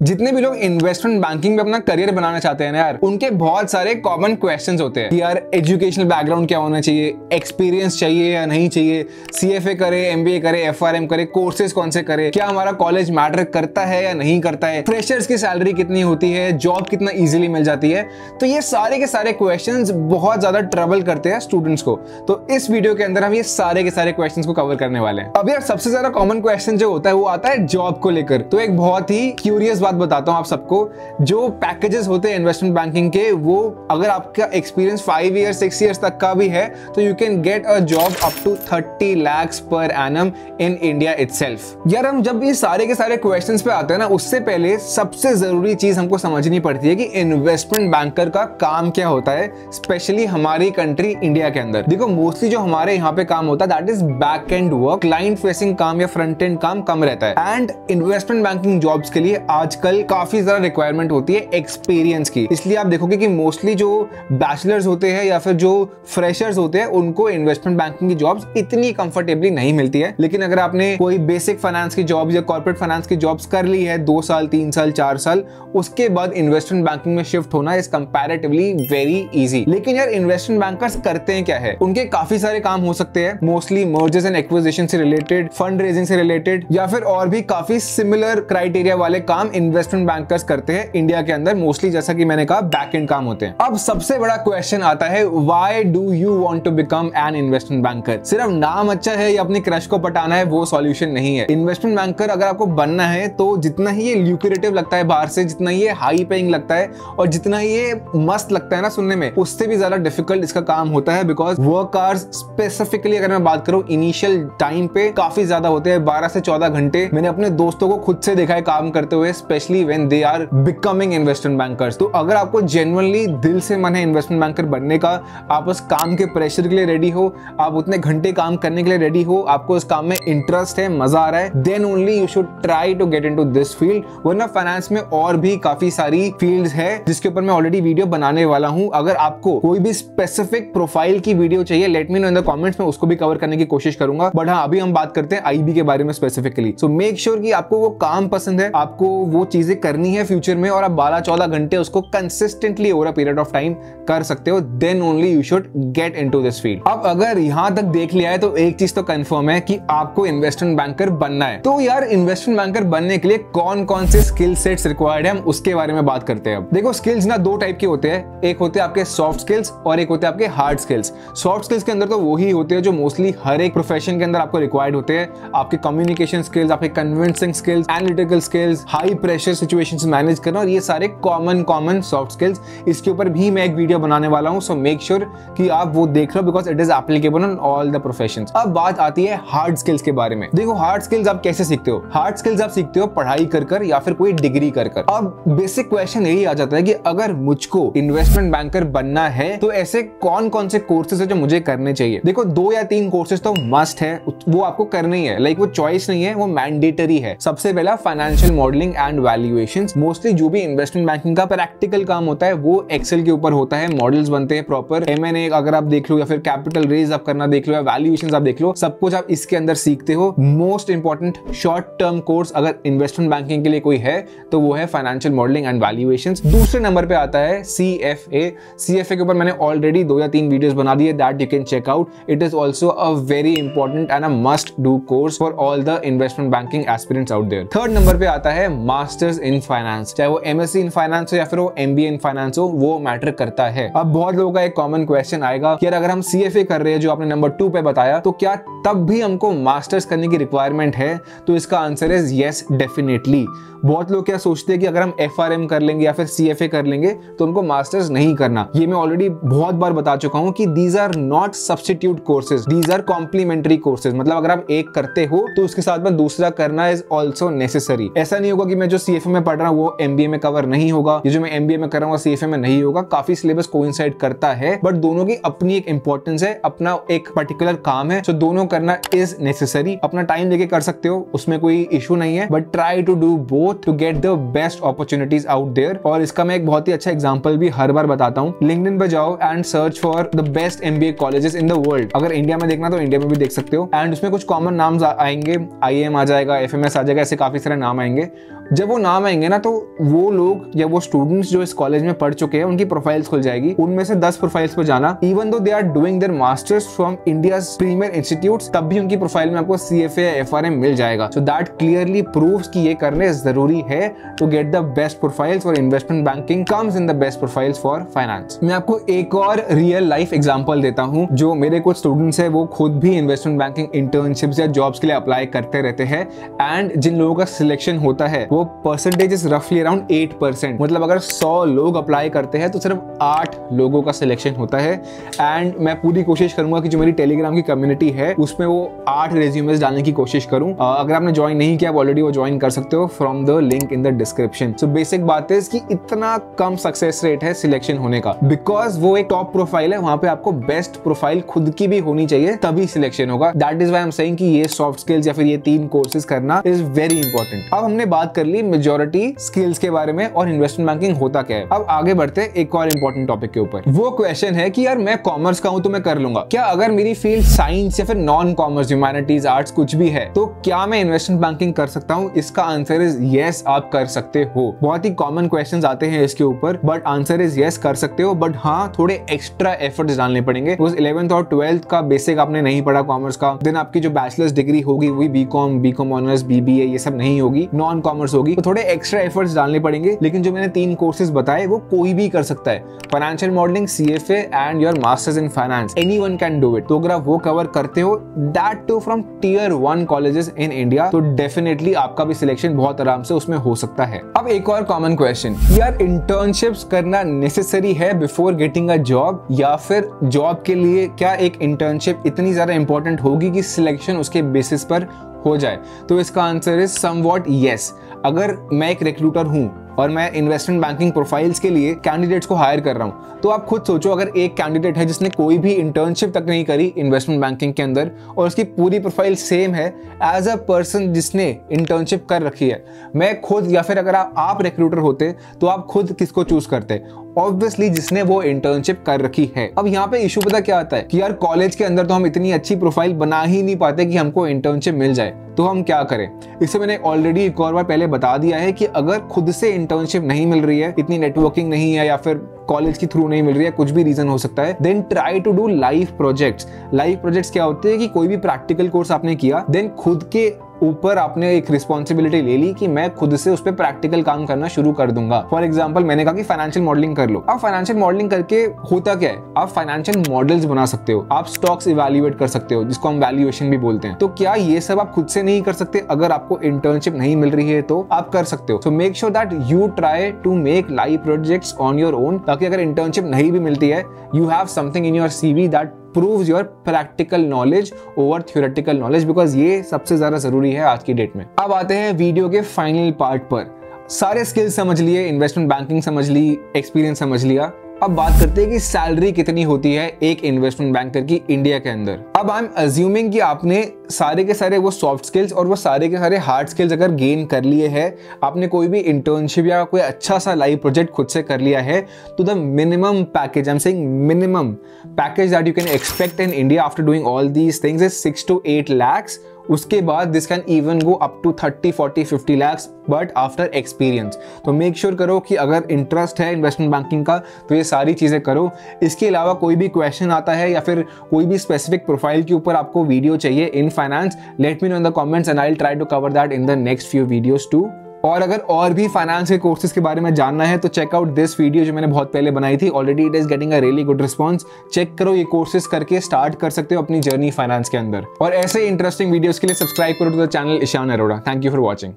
जितने भी लोग इन्वेस्टमेंट बैंकिंग में अपना करियर बनाना चाहते हैं ना यार, उनके बहुत सारे कॉमन क्वेश्चंस होते हैं कि यार एजुकेशनल बैकग्राउंड क्या होना चाहिए, एक्सपीरियंस चाहिए या नहीं चाहिए, सीएफए करे, एमबीए करे, एफआरएम करे, कोर्सेज कौन से करे, क्या हमारा कॉलेज मैटर करता है या नहीं करता है, फ्रेशर्स की सैलरी कितनी होती है, जॉब कितना इजीली मिल जाती है। तो ये सारे के सारे क्वेश्चंस बहुत ज्यादा ट्रबल करते हैं स्टूडेंट्स को। तो इस वीडियो के अंदर हम ये सारे के सारे क्वेश्चंस को कवर करने वाले हैं। अब यार सबसे ज्यादा कॉमन क्वेश्चन जो होता है वो आता है जॉब को लेकर। तो एक बहुत ही क्यूरियस बात बताता हूं आप सबको, जो पैकेजेस होते हैं इन्वेस्टमेंट बैंकिंग के, वो अगर आपका एक्सपीरियंस 5 ईयर्स 6 ईयर्स तक का भी है तो you can get a job up to 30 lakhs per annum in India itself. यार हम जब ये सारे के सारे क्वेश्चंस पे आते हैं ना, उससे पहले सबसे जरूरी चीज हमको समझनी पड़ती है कि इन्वेस्टमेंट बैंकर का काम क्या होता है, स्पेशली हमारी कंट्री इंडिया के अंदर। देखो मोस्टली जो हमारे यहाँ पे काम होता है that is back and work, client facing काम या फ्रंट एंड काम कम रहता है। एंड इन्वेस्टमेंट बैंकिंग जॉब्स के लिए आजकल काफी ज्यादा रिक्वायरमेंट होती है एक्सपीरियंस की। इसलिए आप देखोगे कि मोस्टली जो बैचलर्स होते हैं या फिर जो फ्रेशर्स होते हैं उनको इन्वेस्टमेंट बैंकिंग की जॉब्स इतनी कंफर्टेबली नहीं मिलती है। लेकिन अगर आपने कोई बेसिक फाइनेंस की जॉब्स या कॉर्पोरेट फाइनेंस की जॉब्स कर ली है 2 साल 3 साल 4 साल, उसके बाद इन्वेस्टमेंट बैंकिंग में शिफ्ट होना इज कंपैरेटिवली वेरी इजी। लेकिन यार इन्वेस्टमेंट बैंकर्स करते हैं क्या है, उनके काफी सारे काम हो सकते हैं, मोस्टली मर्जर्स एंड एक्विजिशन से रिलेटेड, फंड रेजिंग से रिलेटेड, या फिर और भी काफी सिमिलर क्राइटेरिया वाले काम इन्वेस्टमेंट बैंकर्स करते हैं इंडिया के अंदर। मोस्टली जैसा कि मैंने कहा बैक एंड काम होते हैं। अब सबसे बड़ा क्वेश्चन आता है, why do you want to become an investment banker? सिर्फ नाम अच्छा है या अपनी क्रश को पटाना है वो सॉल्यूशन नहीं है। इन्वेस्टमेंट बैंकर अगर आपको बनना है तो जितना ही ये ल्यूक्रेटिव लगता है बाहर से, जितना ये हाई पेइंग लगता है और जितना ये मस्त लगता है ना सुनने में, उससे भी ज्यादा डिफिकल्ट इसका काम होता है। बिकॉज वर्क आवर्स स्पेसिफिकली अगर मैं बात करूं इनिशियल टाइम पे काफी ज्यादा होते हैं, 12 से 14 घंटे। मैंने अपने दोस्तों को खुद से देखा है काम करते हुए, specially when they are becoming investment bankers. तो अगर आपको जेन्युइनली दिल से मन है इन्वेस्टमेंट बैंकर बनने का, आप उस काम के प्रेशर के लिए रेडी हो, आप उतने घंटे काम करने के लिए रेडी हो, आपको उस काम में इंटरेस्ट है, मजा आ रहा है, then only you should try to get into this field. वरना फाइनेंस में और भी काफी सारी फील्ड्स है जिसके ऊपर मैं ऑलरेडी वीडियो बनाने वाला हूं। अगर आपको कोई भी स्पेसिफिक प्रोफाइल की वीडियो चाहिए, late me know in the comments, में उसको भी कवर करने की कोशिश करूंगा। बट हाँ, अभी हम बात करते हैं आईबी के बारे में स्पेसिफिकली। सो मेक श्योर कि आपको वो काम पसंद है, आपको वो चीजें करनी है फ्यूचर में, और आप 12-14 घंटे उसको consistently over a period of time कर सकते हो, then only you should get into this field. अब अगर यहां तक देख लिया है तो एक चीज तो कंफर्म है कि आपको इन्वेस्टमेंट बैंकर बनना है। तो यार इन्वेस्टमेंट बैंकर बनने के लिए कौन कौन से स्किल सेट्स रिक्वायर्ड है, हम उसके बारे में बात करते हैं। अब देखो स्किल्स ना 2 टाइप के होते हैं, एक होते हैं आपके सॉफ्ट स्किल्स और एक होते हैं आपके हार्ड स्किल्स। सॉफ्ट स्किल्स के अंदर तो वही होते हैं जो मोस्टली हर एक प्रोफेशन के अंदर आपको रिक्वायर्ड होते हैं, आपके कम्युनिकेशन स्किल्स, आपके convincing skills, analytical skills, high pressure situations manage करना, और ये सारे कॉमन सॉफ्ट स्किल्स। इसके ऊपर भी मैं एक वीडियो बनाने वाला हूं, सो मेक श्योर कि आप वो देख लो because it is applicable on all the professions. अब बात आती है हार्ड स्किल्स के बारे में। देखो हार्ड स्किल्स आप कैसे सीखते हो? हार्ड स्किल्स आप सीखते हो पढ़ाई कर या फिर कोई डिग्री कर। अब बेसिक क्वेश्चन यही आ जाता है कि अगर मुझको इन्वेस्टमेंट बैंकर बनना है तो ऐसे कौन कौन से कोर्सेज है जो मुझे करने चाहिए? देखो 2 या 3 कोर्सेज तो मस्ट है, वो आपको करने ही है, लाइक वो चॉइस नहीं है, वो मैंडेटरी है। सबसे पहला financial modelling and valuations. Mostly जो भी इन्वेस्टमेंट बैंकिंग का प्रैक्टिकल काम होता है वो एक्सेल के ऊपर होता है, मॉडल्स बनते हैं प्रॉपर, M&A अगर आप देख लो या फिर कैपिटल रेज आप करना देख लो या वैल्यूएशंस आप देख लो, सब कुछ आप इसके अंदर सीखते हो। Most important short term course अगर इन्वेस्टमेंट बैंकिंग के लिए कोई है तो वो है फाइनेंशियल मॉडलिंग एंड वैल्यूएशंस। दूसरे नंबर पे आता है CFA। CFA के ऊपर मैंने ऑलरेडी 2 या 3 वीडियोस बना दिए, that you can check out. It is also a very important and a must do course for all the investment banking aspirants out there. Third number पे आता है मास्टर्स इन फाइनेंस, चाहे वो MSc in finance हो या फिर वो MBA in finance हो, वो मैटर करता है। अब बहुत लोगों का एक कॉमन क्वेश्चन आएगा कि अगर हम CFA कर रहे हैं जो आपने नंबर 2 पे बताया, तो क्या तब भी हमको मास्टर्स करने की रिक्वायरमेंट है? तो इसका आंसर इज यस, डेफिनेटली। बहुत लोग क्या सोचते हैं कि अगर हम FRM कर लेंगे या फिर CFA कर लेंगे तो हमको मास्टर्स नहीं करना। ये मैं ऑलरेडी बहुत बार बता चुका हूं कि these are not substitute courses, these are complementary courses. मतलब अगर आप एक करते हो तो उसके साथ में दूसरा करना इज ऑल्सो नेसेसरी। ऐसा नहीं होगा कि मैं जो CFA में पढ़ रहा हूँ वो MBA में कवर नहीं होगा, ये जो मैं MBA में कर रहा हूँ CFA में नहीं होगा। काफी सिलेबस कोइंसाइड करता है, बट दोनों की अपनी एक इंपॉर्टेंस है, अपना एक पर्टिकुलर काम है, तो दोनों करना इज नेसेसरी। अपना टाइम लेके कर सकते हो, उसमें कोई इशू नहीं है, but try to do both to get the best opportunities out there. और इसका मैं एक बहुत ही अच्छा एग्जांपल भी हर बार बताता हूँ। लिंक्डइन पे जाओ and search for the best MBA colleges in the world. अगर इंडिया में देखना तो इंडिया में भी देख सकते हो, एंड उसमें कुछ कॉमन नाम आएंगे, IIM आ जाएगा, FMS आ जाएगा, ऐसे काफी सारे नाम आएंगे। जब वो नाम आएंगे ना तो वो लोग या वो स्टूडेंट्स जो इस कॉलेज में पढ़ चुके हैं उनकी प्रोफाइल्स खुल जाएगी, उनमें से 10 प्रोफाइल्स पे जाना, even though they are doing their masters from India's premier institutes, तब भी उनकी प्रोफाइल में आपको CFA या FRM मिल जाएगा। सो दैट क्लियरली प्रूव्स कि ये करने जरूरी है to get the best profiles for investment banking comes in the best profiles for finance. मैं आपको एक और रियल लाइफ एग्जांपल देता हूं, जो मेरे कुछ स्टूडेंट्स है वो खुद भी इन्वेस्टमेंट बैंकिंग इंटर्नशिप्स या जॉब्स के लिए अप्लाई करते रहते हैं, एंड जिन लोगों का सिलेक्शन होता है वो परसेंटेज इज रफली अराउंड 8%। मतलब अगर 100 लोग अप्लाई करते हैं तो सिर्फ 8 लोगों का सिलेक्शन होता है। एंड मैं पूरी कोशिश करूंगा कि जो मेरी टेलीग्राम की कम्युनिटी है उसमें वो 8 रेज्यूमेस डालने की कोशिश करूं। अगर आपने ज्वाइन नहीं किया ऑलरेडी, वो ज्वाइन कर सकते हो from the link in the description. So basic बात है कि इतना कम सक्सेस रेट है सिलेक्शन होने का, बिकॉज वो एक टॉप प्रोफाइल है, वहां पे आपको बेस्ट प्रोफाइल खुद की भी होनी चाहिए तभी सिलेक्शन होगा। That is why I am saying कि ये सॉफ्ट स्किल्स या फिर ये 3 कोर्सेज करना इज वेरी इंपॉर्टेंट। अब हमने बात कर ली मेजॉरिटी स्किल्स के बारे में और इन्वेस्टमेंट बैंकिंग होता क्या है। अब आगे बढ़ते हैं एक और इंपॉर्टेंट टॉपिक के ऊपर। वो क्वेश्चन है कि यार मैं कॉमर्स का हूं तो मैं कर लूंगा क्या? अगर मेरी फील्ड साइंस या फिर नॉन कॉमर्स, ह्यूमैनिटीज, आर्ट्स कुछ भी है तो क्या मैं इन्वेस्टमेंट बैंकिंग कर सकता हूं? इसका आंसर इज यस, आप कर सकते हो। बहुत ही कॉमन क्वेश्चंस आते हैं इसके ऊपर, बट आंसर इज यस, कर सकते हो। बट हाँ, थोड़े एक्स्ट्रा एफर्ट्स डालने पड़ेंगे। 11th और 12th का बेसिक आपने नहीं पढ़ा कॉमर्स का, देन आपकी जो बैचलर्स डिग्री होगी वही बीकॉम ऑनर्स, BBA ये सब नहीं होगी, नॉन कॉमर्स होगी, तो थोड़े एक्स्ट्रा एफर्ट्स डालने पड़ेंगे। लेकिन जो मैंने 3 कोर्सेज बताए वो कोई भी कर सकता है। Financial modelling, CFA and your masters in finance, anyone can do it. तो अगर आप वो कवर करते हो, that too from Tier 1 colleges in India, तो डेफिनेटली आपका भी सिलेक्शन बहुत आराम से उसमें हो सकता है। अब एक और कॉमन क्वेश्चन, यार इंटर्नशिप्स करना नेसेसरी है बिफोर गेटिंग अ जॉब, या फिर जॉब के लिए क्या एक इंटर्नशिप इतनी ज्यादा इंपॉर्टेंट होगी कि सिलेक्शन उसके बेसिस पर हो जाए? तो इसका आंसर इज समवॉट यस। अगर मैं एक रिक्रूटर हूं और मैं इन्वेस्टमेंट बैंकिंग प्रोफाइल्स के लिए कैंडिडेट्स को हायर कर रहा हूं, तो आप खुद सोचो, अगर एक कैंडिडेट है जिसने कोई भी इंटर्नशिप तक नहीं करी इन्वेस्टमेंट बैंकिंग के अंदर और उसकी पूरी प्रोफाइल सेम है एज अ पर्सन जिसने इंटर्नशिप कर रखी है, मैं खुद या फिर अगर आप रिक्रूटर होते तो आप खुद किसको चूज करते? ऑब्वियसली जिसने वो इंटर्नशिप कर रखी है। अब यहाँ पे इशू पता क्या आता है कि यार कॉलेज के अंदर तो हम इतनी अच्छी प्रोफाइल बना ही नहीं पाते कि हमको इंटर्नशिप मिल जाए, तो हम क्या करें? इससे मैंने ऑलरेडी एक और बार पहले बता दिया है कि अगर खुद से इंटर्नशिप नहीं मिल रही है, इतनी नेटवर्किंग नहीं है या फिर कॉलेज के थ्रू नहीं मिल रही है, कुछ भी रीजन हो सकता है, then try to do live projects. Live projects क्या होते हैं कि कोई भी प्रैक्टिकल कोर्स आपने किया, देन खुद के ऊपर आपने एक रिस्पॉन्सिबिलिटी ले ली कि मैं खुद से उस पर प्रैक्टिकल काम करना शुरू कर दूंगा। फॉर एग्जांपल मैंने कहा कि फाइनेंशियल मॉडलिंग कर लो। अब फाइनेंशियल मॉडलिंग करके होता क्या है, आप फाइनेंशियल मॉडल्स बना सकते हो, आप स्टॉक्स इवैल्यूएट कर सकते हो, जिसको हम वैल्यूएशन भी बोलते हैं। तो क्या ये सब आप खुद से नहीं कर सकते? अगर आपको इंटर्नशिप नहीं मिल रही है तो आप कर सकते हो। So make sure that you try to make live projects on your own, ताकि अगर इंटर्नशिप नहीं भी मिलती है, you have something in your CV that proves your practical knowledge over theoretical knowledge, because ये सबसे ज्यादा जरूरी है आज की डेट में। अब आते हैं वीडियो के फाइनल पार्ट पर। सारे स्किल्स समझ लिए, इन्वेस्टमेंट बैंकिंग समझ ली, एक्सपीरियंस समझ लिया। अब बात करते हैं कि सैलरी कितनी होती है एक इन्वेस्टमेंट बैंकर की इंडिया के अंदर। अब आई एम अज्यूमिंग कि आपने सारे के सारे वो सॉफ्ट स्किल्स और वो सारे के सारे हार्ड स्किल्स अगर गेन कर लिए हैं, आपने कोई भी इंटर्नशिप या कोई अच्छा सा लाइव प्रोजेक्ट खुद से कर लिया है, तो the minimum package, I am saying minimum package that you can expect in India after doing all these things is 6 to 8 lakhs। उसके बाद this can even go up to 30, 40, 50 lakhs, but after experience. तो make sure करो कि अगर interest है investment banking का तो ये सारी चीजें करो। इसके अलावा कोई भी क्वेश्चन आता है या फिर कोई भी स्पेसिफिक प्रोफाइल के ऊपर आपको वीडियो चाहिए in finance, let me know in the comments and I will try to cover that in the next few videos too. और अगर और भी फाइनेंस के कोर्सेज के बारे में जानना है तो चेक आउट दिस वीडियो जो मैंने बहुत पहले बनाई थी। Already it is getting a really good response. Check करो, ये कोर्सेज करके स्टार्ट कर सकते हो अपनी जर्नी फाइनेंस के अंदर। और ऐसे इंटरेस्टिंग वीडियोस के लिए सब्सक्राइब करो to the channel Ishan Arora. Thank you for watching.